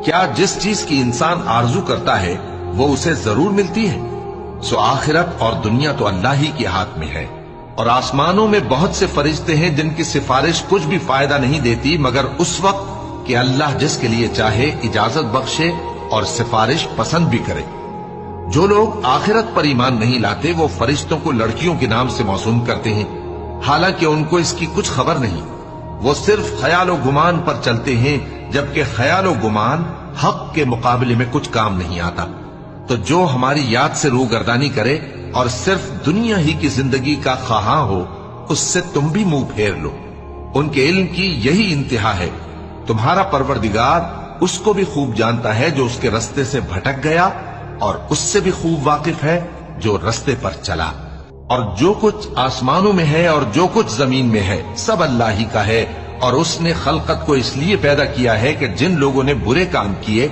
کیا جس چیز کی انسان آرزو کرتا ہے وہ اسے ضرور ملتی ہے؟ سو آخرت اور دنیا تو اللہ ہی کے ہاتھ میں ہے، اور آسمانوں میں بہت سے فرشتے ہیں جن کی سفارش کچھ بھی فائدہ نہیں دیتی مگر اس وقت کہ اللہ جس کے لیے چاہے اجازت بخشے اور سفارش پسند بھی کرے۔ جو لوگ آخرت پر ایمان نہیں لاتے وہ فرشتوں کو لڑکیوں کے نام سے موسوم کرتے ہیں، حالانکہ ان کو اس کی کچھ خبر نہیں۔ وہ صرف خیال و گمان پر چلتے ہیں، جبکہ خیال و گمان حق کے مقابلے میں کچھ کام نہیں آتا۔ تو جو ہماری یاد سے روگردانی کرے اور صرف دنیا ہی کی زندگی کا خواہاں ہو، اس سے تم بھی منہ پھیر لو۔ ان کے علم کی یہی انتہا ہے۔ تمہارا پروردگار اس کو بھی خوب جانتا ہے جو اس کے رستے سے بھٹک گیا، اور اس سے بھی خوب واقف ہے جو رستے پر چلا۔ اور جو کچھ آسمانوں میں ہے اور جو کچھ زمین میں ہے سب اللہ ہی کا ہے، اور اس نے خلقت کو اس لیے پیدا کیا ہے کہ جن لوگوں نے برے کام کیے